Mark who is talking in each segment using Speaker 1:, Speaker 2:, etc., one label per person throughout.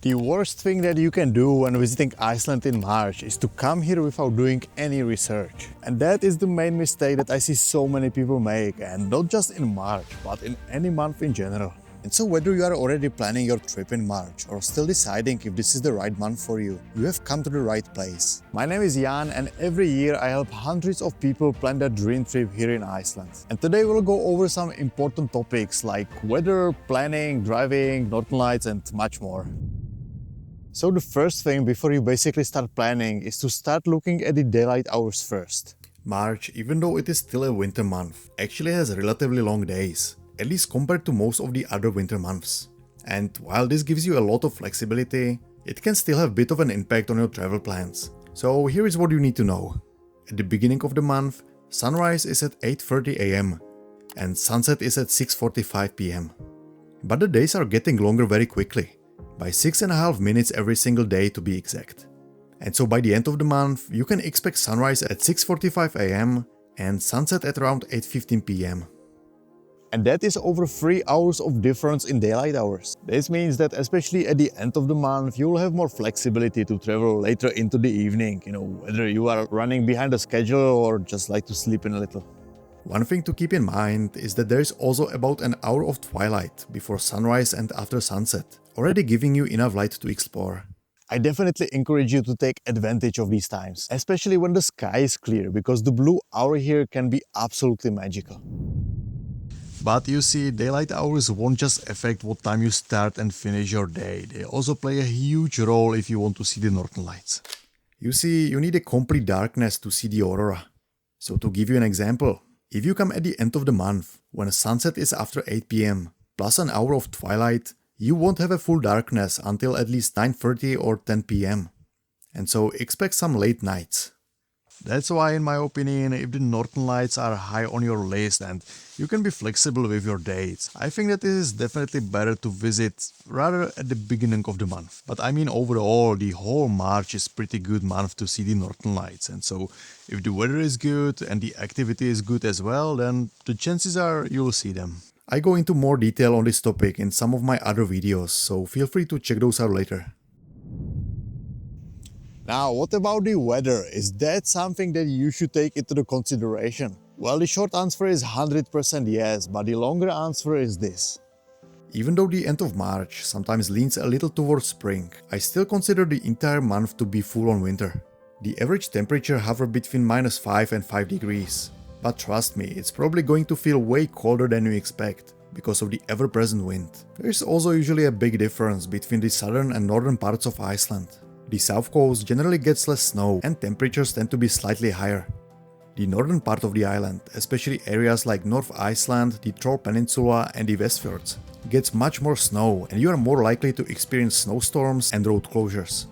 Speaker 1: The worst thing that you can do when visiting Iceland in March is to come here without doing any research. And that is the main mistake that I see so many people make, and not just in March, but in any month in general. And so whether you are already planning your trip in March or still deciding if this is the right month for you, you have come to the right place. My name is Jan, and every year I help hundreds of people plan their dream trip here in Iceland. And today we'll go over some important topics like weather, planning, driving, northern lights and much more. So the first thing before you basically start planning is to start looking at the daylight hours first. March, even though it is still a winter month, actually has relatively long days, at least compared to most of the other winter months. And while this gives you a lot of flexibility, it can still have a bit of an impact on your travel plans. So here is what you need to know. At the beginning of the month, sunrise is at 8:30 am and sunset is at 6:45 pm. But the days are getting longer very quickly, by 6.5 minutes every single day to be exact. And so by the end of the month, you can expect sunrise at 6:45 am and sunset at around 8:15 pm. And that is over 3 hours of difference in daylight hours. This means that especially at the end of the month, you will have more flexibility to travel later into the evening, whether you are running behind the schedule or just like to sleep in a little. One thing to keep in mind is that there is also about an hour of twilight before sunrise and after sunset, already giving you enough light to explore. I definitely encourage you to take advantage of these times, especially when the sky is clear, because the blue hour here can be absolutely magical. But you see, daylight hours won't just affect what time you start and finish your day. They also play a huge role if you want to see the northern lights. You see, you need a complete darkness to see the aurora. So to give you an example, if you come at the end of the month, when sunset is after 8 pm, plus an hour of twilight, you won't have a full darkness until at least 9:30 or 10 pm. And so expect some late nights. That's why, in my opinion, if the northern lights are high on your list and you can be flexible with your dates, I think that it is definitely better to visit rather at the beginning of the month. But I mean, overall, the whole March is pretty good month to see the northern lights. And so if the weather is good and the activity is good as well, then the chances are you'll see them. I go into more detail on this topic in some of my other videos, so feel free to check those out later. Now, what about the weather? Is that something that you should take into consideration? Well, the short answer is 100% yes, but the longer answer is this. Even though the end of March sometimes leans a little towards spring, I still consider the entire month to be full on winter. The average temperature hovers between -5 and 5 degrees. But trust me, it's probably going to feel way colder than you expect, because of the ever-present wind. There is also usually a big difference between the southern and northern parts of Iceland. The south coast generally gets less snow and temperatures tend to be slightly higher. The northern part of the island, especially areas like North Iceland, the Troll Peninsula and the Westfjords, gets much more snow and you are more likely to experience snowstorms and road closures.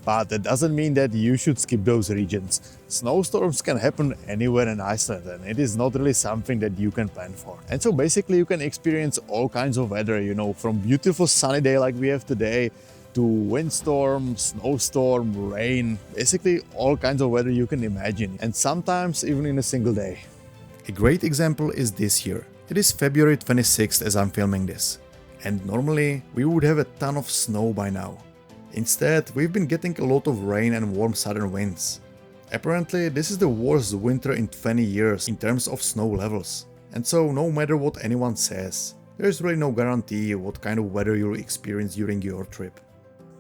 Speaker 1: But that doesn't mean that you should skip those regions. Snowstorms can happen anywhere in Iceland and it is not really something that you can plan for. And so basically you can experience all kinds of weather, from beautiful sunny day like we have today to windstorm, snowstorm, rain, basically all kinds of weather you can imagine, and sometimes even in a single day. A great example is this year. It is February 26th as I'm filming this, and normally we would have a ton of snow by now. Instead, we've been getting a lot of rain and warm southern winds. Apparently, this is the worst winter in 20 years in terms of snow levels. And so, no matter what anyone says, there's really no guarantee what kind of weather you'll experience during your trip.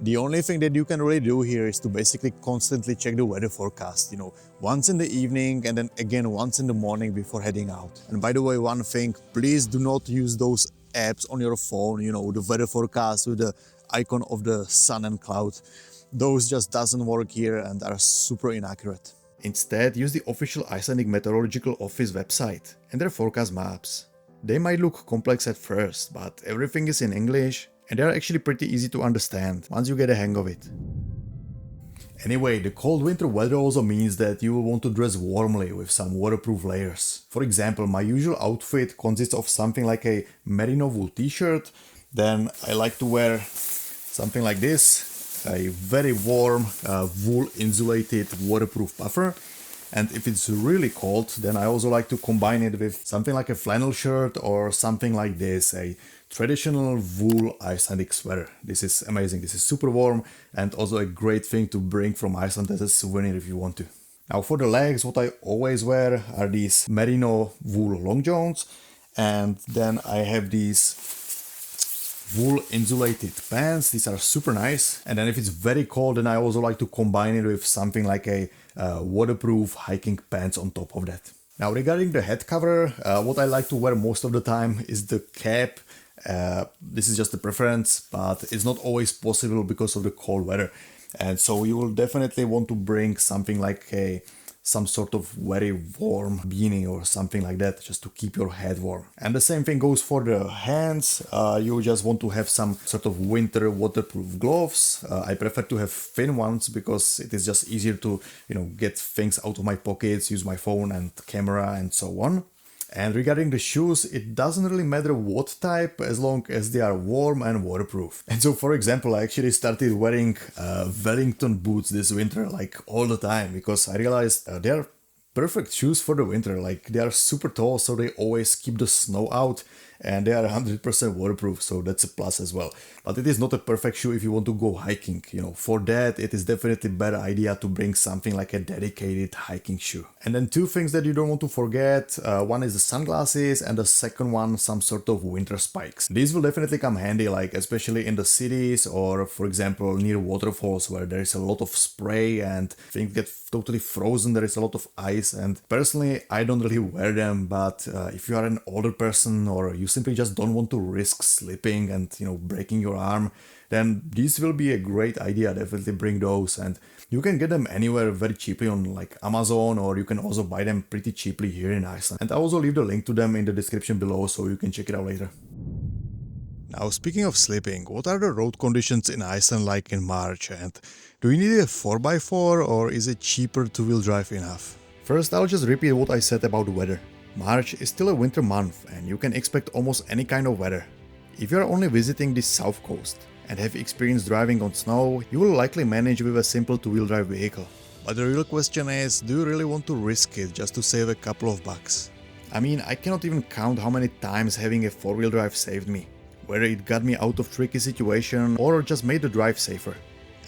Speaker 1: The only thing that you can really do here is to basically constantly check the weather forecast, once in the evening and then again once in the morning before heading out. And by the way, one thing, please do not use those apps on your phone, the weather forecast with the icon of the sun and cloud. Those just doesn't work here and are super inaccurate. Instead, use the official Icelandic Meteorological Office website and their forecast maps. They might look complex at first, but everything is in English and they are actually pretty easy to understand once you get a hang of it. Anyway, the cold winter weather also means that you will want to dress warmly with some waterproof layers. For example, my usual outfit consists of something like a merino wool t-shirt. Then I like to wear something like this, a very warm wool insulated waterproof puffer. And if it's really cold, then I also like to combine it with something like a flannel shirt or something like this, a traditional wool Icelandic sweater. This is amazing. This is super warm and also a great thing to bring from Iceland as a souvenir if you want to. Now for the legs, what I always wear are these merino wool long johns, and then I have these wool insulated pants. These are super nice. And then if it's very cold, then I also like to combine it with something like a waterproof hiking pants on top of that. Now regarding the head cover, what I like to wear most of the time is the cap. This is just a preference, but it's not always possible because of the cold weather. And so you will definitely want to bring something like some sort of very warm beanie or something like that, just to keep your head warm. And the same thing goes for the hands. You just want to have some sort of winter waterproof gloves. I prefer to have thin ones because it is just easier to, get things out of my pockets, use my phone and camera and so on. And regarding the shoes, it doesn't really matter what type as long as they are warm and waterproof. And so, for example, I actually started wearing Wellington boots this winter, like all the time, because I realized they are perfect shoes for the winter. Like, they are super tall, so they always keep the snow out, and they are 100% waterproof, so that's a plus as well. But it is not a perfect shoe if you want to go hiking. For that, it is definitely a better idea to bring something like a dedicated hiking shoe. And then two things that you don't want to forget. One is the sunglasses, and the second one, some sort of winter spikes. These will definitely come handy, like especially in the cities or, for example, near waterfalls where there is a lot of spray and things get totally frozen, there is a lot of ice. And personally, I don't really wear them, but if you are an older person or you simply just don't want to risk slipping and breaking your arm, then this will be a great idea. Definitely bring those, and you can get them anywhere very cheaply on like Amazon, or you can also buy them pretty cheaply here in Iceland. And I also leave the link to them in the description below so you can check it out later. Now, speaking of slipping, what are the road conditions in Iceland like in March, and do you need a 4x4 or is it cheaper two-wheel drive enough? First, I'll just repeat what I said about the weather. March is still a winter month and you can expect almost any kind of weather. If you are only visiting the south coast and have experience driving on snow, you will likely manage with a simple two-wheel drive vehicle. But the real question is, do you really want to risk it just to save a couple of bucks? I mean, I cannot even count how many times having a four-wheel drive saved me, whether it got me out of tricky situation or just made the drive safer.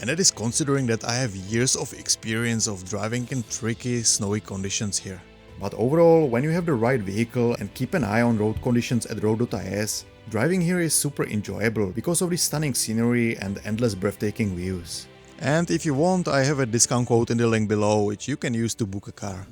Speaker 1: And that is considering that I have years of experience of driving in tricky, snowy conditions here. But overall, when you have the right vehicle and keep an eye on road conditions at road.is, driving here is super enjoyable because of the stunning scenery and endless breathtaking views. And if you want, I have a discount code in the link below which you can use to book a car.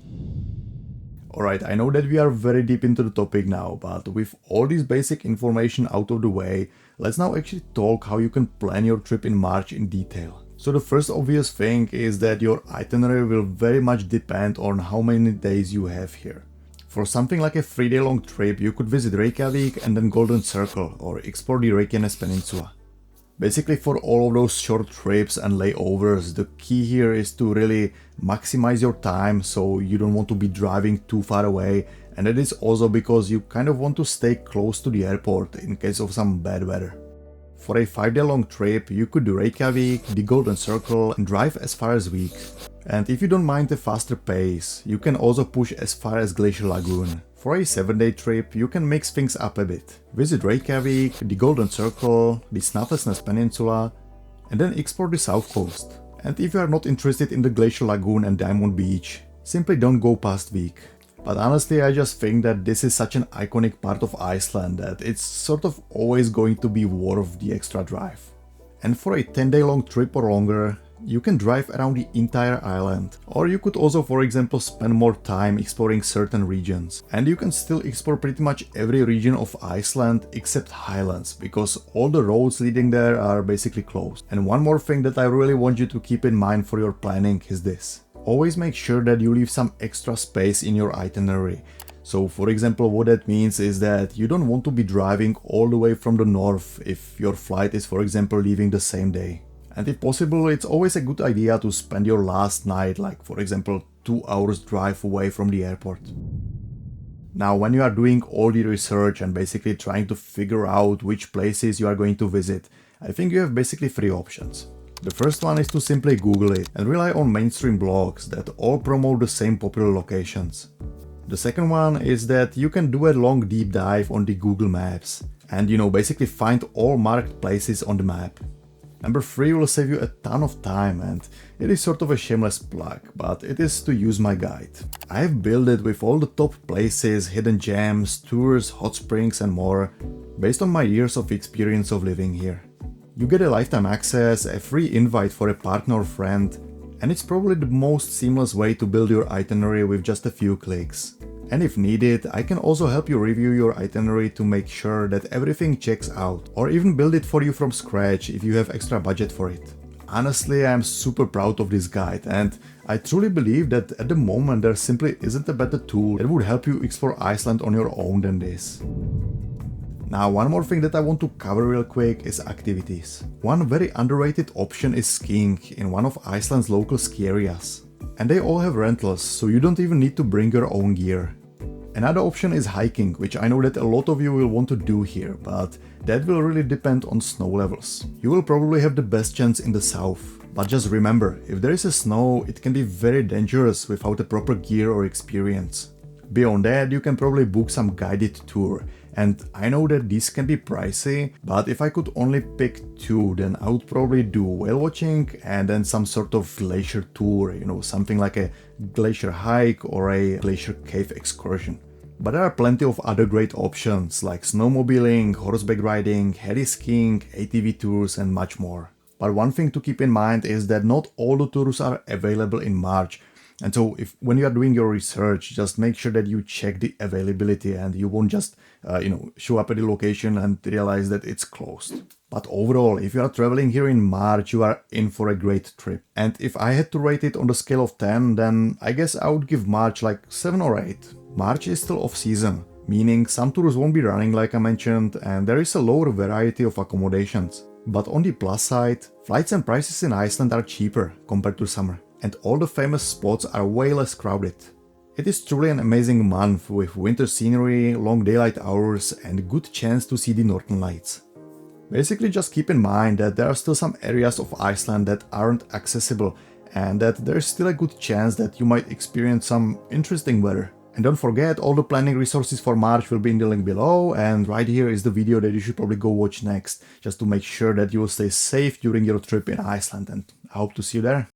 Speaker 1: Alright, I know that we are very deep into the topic now, but with all this basic information out of the way, let's now actually talk how you can plan your trip in March in detail. So the first obvious thing is that your itinerary will very much depend on how many days you have here. For something like a 3-day long trip, you could visit Reykjavik and then Golden Circle or explore the Reykjanes Peninsula. Basically, for all of those short trips and layovers, the key here is to really maximize your time, so you don't want to be driving too far away, and that is also because you kind of want to stay close to the airport in case of some bad weather. For a 5-day long trip, you could do Reykjavik, the Golden Circle and drive as far as Vík. And if you don't mind a faster pace, you can also push as far as Glacier Lagoon. For a 7-day trip, you can mix things up a bit. Visit Reykjavik, the Golden Circle, the Snæfellsnes Peninsula, and then explore the south coast. And if you are not interested in the Glacier Lagoon and Diamond Beach, simply don't go past Vík. But honestly, I just think that this is such an iconic part of Iceland that it's sort of always going to be worth the extra drive. And for a 10-day long trip or longer, you can drive around the entire island. Or you could also, for example, spend more time exploring certain regions. And you can still explore pretty much every region of Iceland except Highlands, because all the roads leading there are basically closed. And one more thing that I really want you to keep in mind for your planning is this. Always make sure that you leave some extra space in your itinerary. So for example, what that means is that you don't want to be driving all the way from the north if your flight is, for example, leaving the same day. And if possible, it's always a good idea to spend your last night, like for example 2 hours drive away from the airport. Now, when you are doing all the research and basically trying to figure out which places you are going to visit, I think you have basically 3 options. The first one is to simply Google it and rely on mainstream blogs that all promote the same popular locations. The second one is that you can do a long deep dive on the Google Maps and basically find all marked places on the map. Number 3 will save you a ton of time, and it is sort of a shameless plug, but it is to use my guide. I have built it with all the top places, hidden gems, tours, hot springs and more, based on my years of experience of living here. You get a lifetime access, a free invite for a partner or friend, and it's probably the most seamless way to build your itinerary with just a few clicks. And if needed, I can also help you review your itinerary to make sure that everything checks out, or even build it for you from scratch if you have extra budget for it. Honestly, I am super proud of this guide, and I truly believe that at the moment there simply isn't a better tool that would help you explore Iceland on your own than this. Now, one more thing that I want to cover real quick is activities. One very underrated option is skiing in one of Iceland's local ski areas. And they all have rentals, so you don't even need to bring your own gear. Another option is hiking, which I know that a lot of you will want to do here, but that will really depend on snow levels. You will probably have the best chance in the south, but just remember, if there is a snow, it can be very dangerous without a proper gear or experience. Beyond that, you can probably book some guided tour, and I know that these can be pricey, but if I could only pick two, then I would probably do whale watching and then some sort of glacier tour, something like a glacier hike or a glacier cave excursion. But there are plenty of other great options like snowmobiling, horseback riding, heli skiing, ATV tours and much more. But one thing to keep in mind is that not all the tours are available in March. And so when you are doing your research, just make sure that you check the availability and you won't just, show up at the location and realize that it's closed. But overall, if you are traveling here in March, you are in for a great trip. And if I had to rate it on the scale of 10, then I guess I would give March like 7 or 8. March is still off season, meaning some tours won't be running like I mentioned, and there is a lower variety of accommodations. But on the plus side, flights and prices in Iceland are cheaper compared to summer. And all the famous spots are way less crowded. It is truly an amazing month with winter scenery, long daylight hours and good chance to see the northern lights. Basically just keep in mind that there are still some areas of Iceland that aren't accessible and that there is still a good chance that you might experience some interesting weather. And don't forget, all the planning resources for March will be in the link below, and right here is the video that you should probably go watch next, just to make sure that you will stay safe during your trip in Iceland, and I hope to see you there.